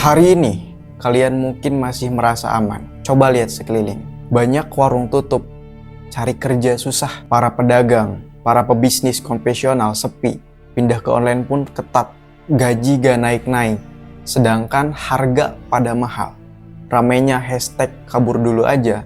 Hari ini, kalian mungkin masih merasa aman. Coba lihat sekeliling. Banyak warung tutup, cari kerja susah. Para pedagang, para pebisnis konvensional sepi. Pindah ke online pun ketat. Gaji gak naik-naik. Sedangkan harga pada mahal. Ramainya hashtag kabur dulu aja.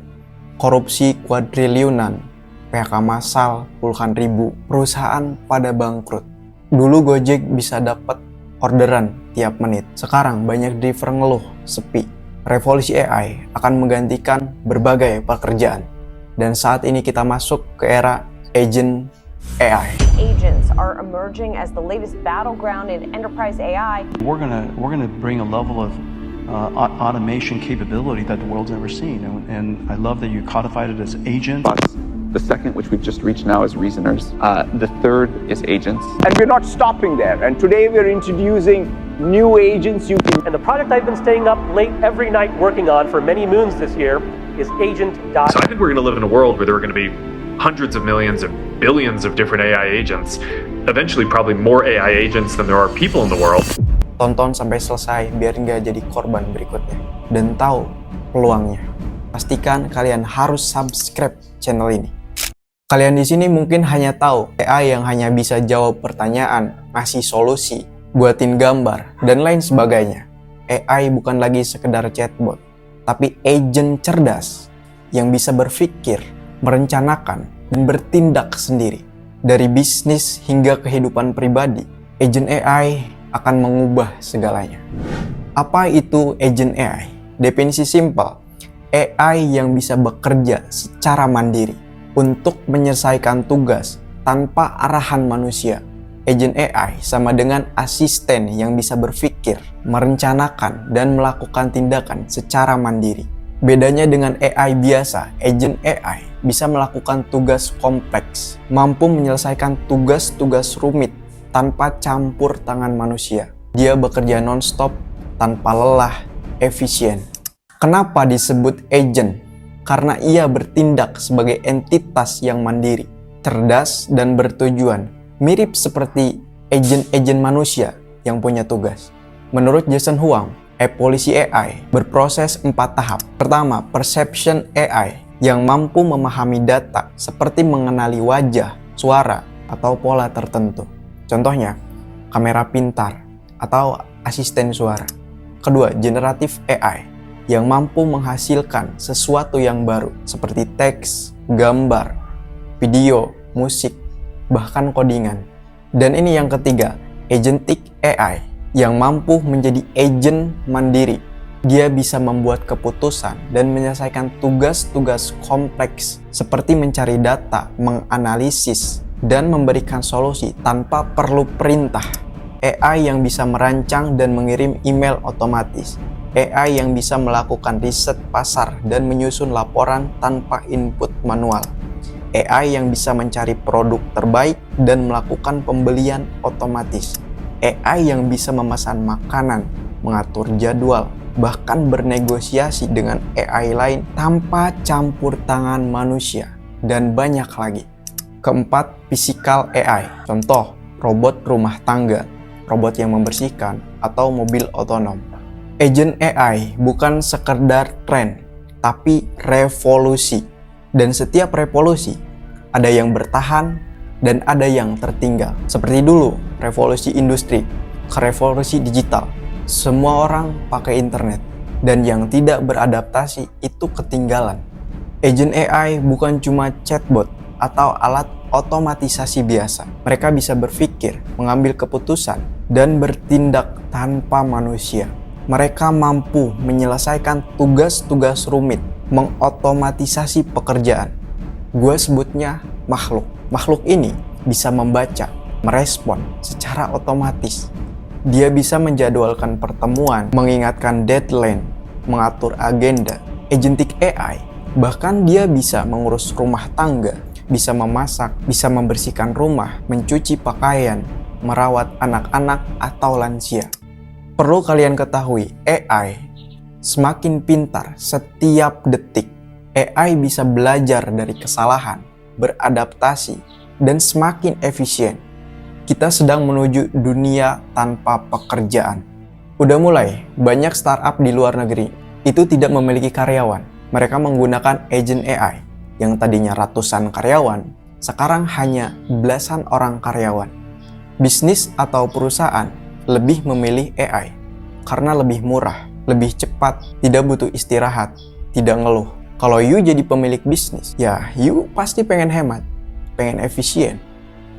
Korupsi kuadriliunan. PHK massal puluhan ribu. Perusahaan pada bangkrut. Dulu Gojek bisa dapat orderan tiap menit. Sekarang banyak driver ngeluh, sepi. Revolusi AI akan menggantikan berbagai pekerjaan. Dan saat ini kita masuk ke era agent AI. Agents are emerging as the latest battleground in enterprise AI. We're gonna bring a level of automation capability that the world's never seen, and I love that you codified it as agent. The second, which we've just reached now, is reasoners. The third is agents. And we're not stopping there. And today we're introducing new agents. And the project I've been staying up late every night working on for many moons this year is Agent. So I think we're going to live in a world where there are going to be hundreds of millions and billions of different AI agents. Eventually, probably more AI agents than there are people in the world. Tonton sampai selesai biar nggak jadi korban berikutnya. Dan tahu peluangnya. Pastikan kalian harus subscribe channel ini. Kalian di sini mungkin hanya tahu AI yang hanya bisa jawab pertanyaan, ngasih solusi, buatin gambar, dan lain sebagainya. AI bukan lagi sekedar chatbot, tapi agent cerdas yang bisa berpikir, merencanakan, dan bertindak sendiri. Dari bisnis hingga kehidupan pribadi, agent AI akan mengubah segalanya. Apa itu agent AI? Definisi simpel, AI yang bisa bekerja secara mandiri untuk menyelesaikan tugas tanpa arahan manusia. Agent AI sama dengan asisten yang bisa berpikir, merencanakan, dan melakukan tindakan secara mandiri. Bedanya dengan AI biasa, agent AI bisa melakukan tugas kompleks, mampu menyelesaikan tugas-tugas rumit tanpa campur tangan manusia. Dia bekerja non-stop, tanpa lelah, efisien. Kenapa disebut agent? Karena ia bertindak sebagai entitas yang mandiri, cerdas, dan bertujuan, mirip seperti agen-agen manusia yang punya tugas. Menurut Jason Huang, evolusi AI berproses 4 tahap. Pertama, perception AI yang mampu memahami data seperti mengenali wajah, suara, atau pola tertentu. Contohnya, kamera pintar atau asisten suara. Kedua, generative AI yang mampu menghasilkan sesuatu yang baru seperti teks, gambar, video, musik, bahkan codingan. Dan ini yang ketiga, agentic AI yang mampu menjadi agent mandiri. Dia bisa membuat keputusan dan menyelesaikan tugas-tugas kompleks seperti mencari data, menganalisis, dan memberikan solusi tanpa perlu perintah. AI yang bisa merancang dan mengirim email otomatis. AI yang bisa melakukan riset pasar dan menyusun laporan tanpa input manual. AI yang bisa mencari produk terbaik dan melakukan pembelian otomatis. AI yang bisa memesan makanan, mengatur jadwal, bahkan bernegosiasi dengan AI lain tanpa campur tangan manusia, dan banyak lagi. Keempat, physical AI. Contoh, robot rumah tangga, robot yang membersihkan, atau mobil otonom. Agent AI bukan sekedar tren, tapi revolusi. Dan setiap revolusi, ada yang bertahan dan ada yang tertinggal. Seperti dulu, revolusi industri ke revolusi digital. Semua orang pakai internet, dan yang tidak beradaptasi itu ketinggalan. Agent AI bukan cuma chatbot atau alat otomatisasi biasa. Mereka bisa berpikir, mengambil keputusan, dan bertindak tanpa manusia. Mereka mampu menyelesaikan tugas-tugas rumit, mengotomatisasi pekerjaan. Gue sebutnya makhluk. Makhluk ini bisa membaca, merespon secara otomatis. Dia bisa menjadwalkan pertemuan, mengingatkan deadline, mengatur agenda. Agentic AI, bahkan dia bisa mengurus rumah tangga, bisa memasak, bisa membersihkan rumah, mencuci pakaian, merawat anak-anak atau lansia. Perlu kalian ketahui, AI semakin pintar setiap detik. AI bisa belajar dari kesalahan, beradaptasi, dan semakin efisien. Kita sedang menuju dunia tanpa pekerjaan. Udah mulai, banyak startup di luar negeri itu tidak memiliki karyawan. Mereka menggunakan agent AI yang tadinya ratusan karyawan, sekarang hanya belasan orang karyawan. Bisnis atau perusahaan lebih memilih AI karena lebih murah, lebih cepat, tidak butuh istirahat, tidak ngeluh. Kalau you jadi pemilik bisnis, ya you pasti pengen hemat, pengen efisien.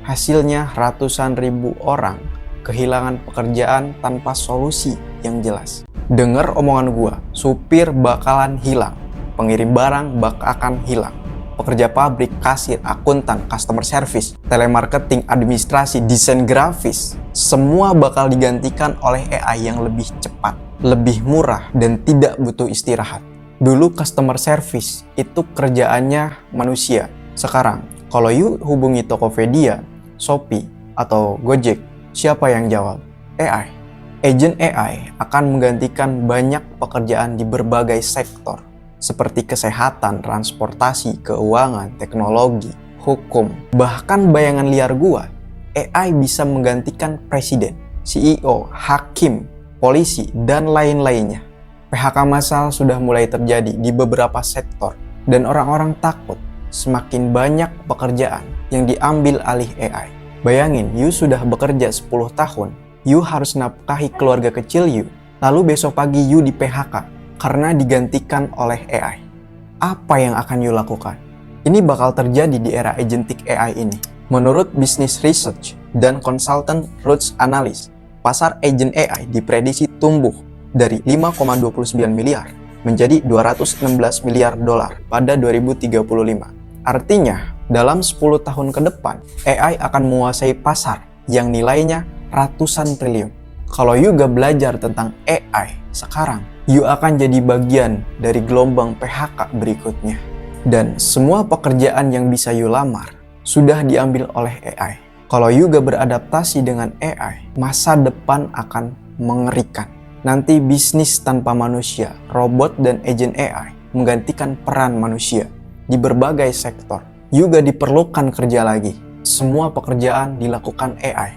Hasilnya ratusan ribu orang kehilangan pekerjaan tanpa solusi yang jelas. Dengar omongan gua, supir bakalan hilang, pengirim barang bakalan hilang, pekerja pabrik, kasir, akuntan, customer service, telemarketing, administrasi, desain grafis, semua bakal digantikan oleh AI yang lebih cepat, lebih murah, dan tidak butuh istirahat. Dulu customer service itu kerjaannya manusia. Sekarang, kalau you hubungi Tokopedia, Shopee, atau Gojek, siapa yang jawab? AI. Agent AI akan menggantikan banyak pekerjaan di berbagai sektor, seperti kesehatan, transportasi, keuangan, teknologi, hukum. Bahkan bayangan liar gua, AI bisa menggantikan presiden, CEO, hakim, polisi, dan lain-lainnya. PHK massal sudah mulai terjadi di beberapa sektor, dan orang-orang takut semakin banyak pekerjaan yang diambil alih AI. Bayangin, you sudah bekerja 10 tahun, you harus nafkahi keluarga kecil you, lalu besok pagi you di PHK karena digantikan oleh AI. Apa yang akan you lakukan? Ini bakal terjadi di era agentic AI ini. Menurut Business Research dan konsultan Roots Analyst, pasar agent AI diprediksi tumbuh dari 5,29 miliar menjadi 216 miliar dolar pada 2035. Artinya, dalam 10 tahun ke depan, AI akan menguasai pasar yang nilainya ratusan triliun. Kalau you gak belajar tentang AI sekarang, you akan jadi bagian dari gelombang PHK berikutnya. Dan semua pekerjaan yang bisa you lamar sudah diambil oleh AI. Kalau you gak beradaptasi dengan AI, masa depan akan mengerikan. Nanti bisnis tanpa manusia, robot dan agent AI menggantikan peran manusia di berbagai sektor. You gak diperlukan kerja lagi. Semua pekerjaan dilakukan AI.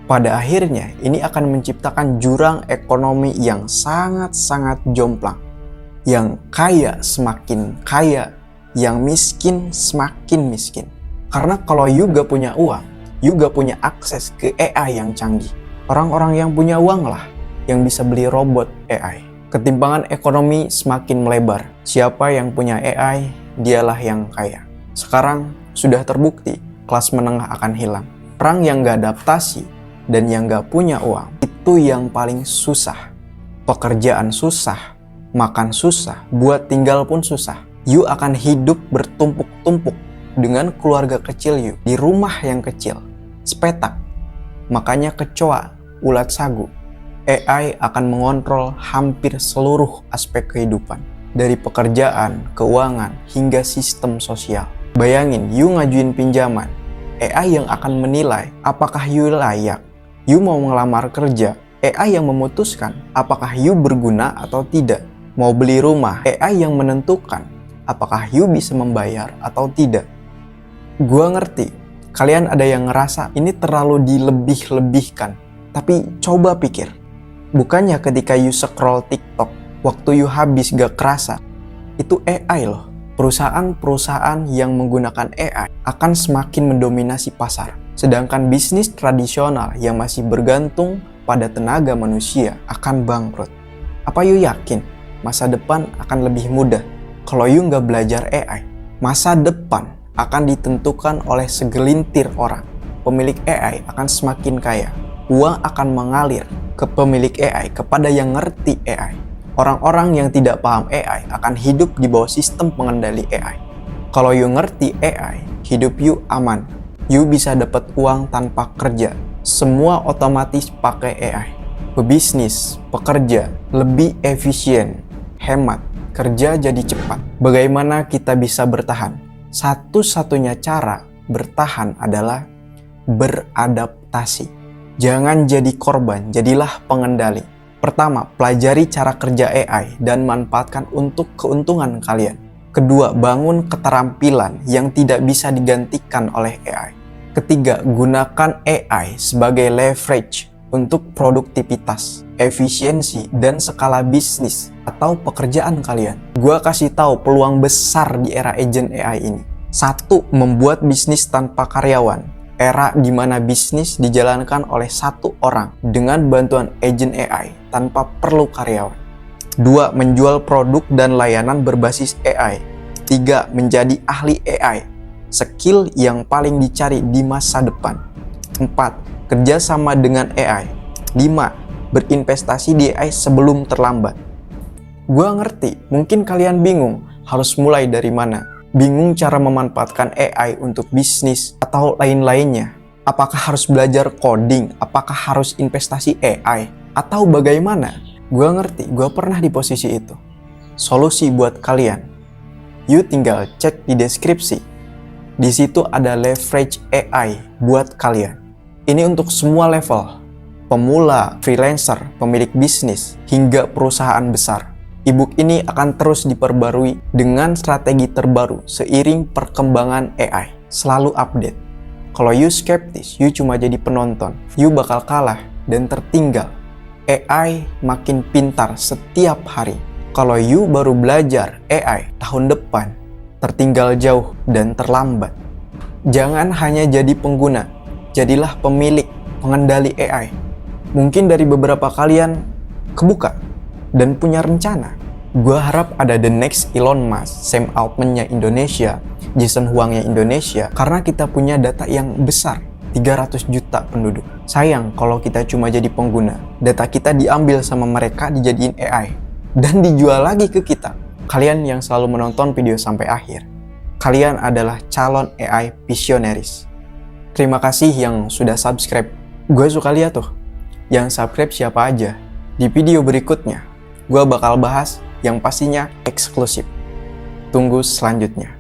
Pada akhirnya, ini akan menciptakan jurang ekonomi yang sangat-sangat jomplang. Yang kaya semakin kaya, yang miskin semakin miskin. Karena kalau you gak punya uang, you gak punya akses ke AI yang canggih. Orang-orang yang punya uang lah yang bisa beli robot AI. Ketimpangan ekonomi semakin melebar. Siapa yang punya AI, dialah yang kaya. Sekarang sudah terbukti kelas menengah akan hilang. Orang yang gak adaptasi dan yang gak punya uang, itu yang paling susah. Pekerjaan susah, makan susah, buat tinggal pun susah. You akan hidup bertumpuk-tumpuk dengan keluarga kecil you di rumah yang kecil, sepetak. Makanya kecoa, ulat sagu, AI akan mengontrol hampir seluruh aspek kehidupan. Dari pekerjaan, keuangan, hingga sistem sosial. Bayangin, you ngajuin pinjaman, AI yang akan menilai apakah you layak. You mau ngelamar kerja, AI yang memutuskan apakah you berguna atau tidak. Mau beli rumah, AI yang menentukan apakah you bisa membayar atau tidak. Gua ngerti, kalian ada yang ngerasa ini terlalu dilebih-lebihkan. Tapi coba pikir, bukannya ketika you scroll TikTok, waktu you habis gak kerasa, itu AI loh. Perusahaan-perusahaan yang menggunakan AI akan semakin mendominasi pasar. Sedangkan bisnis tradisional yang masih bergantung pada tenaga manusia akan bangkrut. Apa you yakin masa depan akan lebih mudah kalau you nggak belajar AI? Masa depan akan ditentukan oleh segelintir orang. Pemilik AI akan semakin kaya. Uang akan mengalir ke pemilik AI, kepada yang ngerti AI. Orang-orang yang tidak paham AI akan hidup di bawah sistem pengendali AI. Kalau you ngerti AI, hidup you aman. You bisa dapat uang tanpa kerja. Semua otomatis pakai AI. Pebisnis, pekerja, lebih efisien, hemat, kerja jadi cepat. Bagaimana kita bisa bertahan? Satu-satunya cara bertahan adalah beradaptasi. Jangan jadi korban, jadilah pengendali. Pertama, pelajari cara kerja AI dan manfaatkan untuk keuntungan kalian. Kedua, bangun keterampilan yang tidak bisa digantikan oleh AI. Ketiga, gunakan AI sebagai leverage untuk produktivitas, efisiensi, dan skala bisnis atau pekerjaan kalian. Gua kasih tahu peluang besar di era agent AI ini. 1. Membuat bisnis tanpa karyawan. Era di mana bisnis dijalankan oleh satu orang dengan bantuan agent AI tanpa perlu karyawan. 2. Menjual produk dan layanan berbasis AI. 3. Menjadi ahli AI. Skill yang paling dicari di masa depan. 4. Kerjasama dengan AI. 5. Berinvestasi di AI sebelum terlambat. Gua ngerti, mungkin kalian bingung harus mulai dari mana. Bingung cara memanfaatkan AI untuk bisnis atau lain-lainnya. Apakah harus belajar coding? Apakah harus investasi AI? Atau bagaimana? Gua ngerti, gua pernah di posisi itu. Solusi buat kalian. You tinggal cek di deskripsi. Di situ ada leverage AI buat kalian. Ini untuk semua level. Pemula, freelancer, pemilik bisnis, hingga perusahaan besar. E-book ini akan terus diperbarui dengan strategi terbaru seiring perkembangan AI. Selalu update. Kalau you skeptis, you cuma jadi penonton. You bakal kalah dan tertinggal. AI makin pintar setiap hari. Kalau you baru belajar AI tahun depan, tertinggal jauh dan terlambat. Jangan hanya jadi pengguna, jadilah pemilik, pengendali AI. Mungkin dari beberapa kalian kebuka dan punya rencana. Gua harap ada the next Elon Musk, Sam Altman-nya Indonesia, Jason Huang-nya Indonesia, karena kita punya data yang besar, 300 juta penduduk. Sayang kalau kita cuma jadi pengguna, data kita diambil sama mereka dijadiin AI, dan dijual lagi ke kita. Kalian yang selalu menonton video sampai akhir, kalian adalah calon AI visionaris. Terima kasih yang sudah subscribe. Gue suka lihat tuh, yang subscribe siapa aja. Di video berikutnya, gue bakal bahas yang pastinya eksklusif. Tunggu selanjutnya.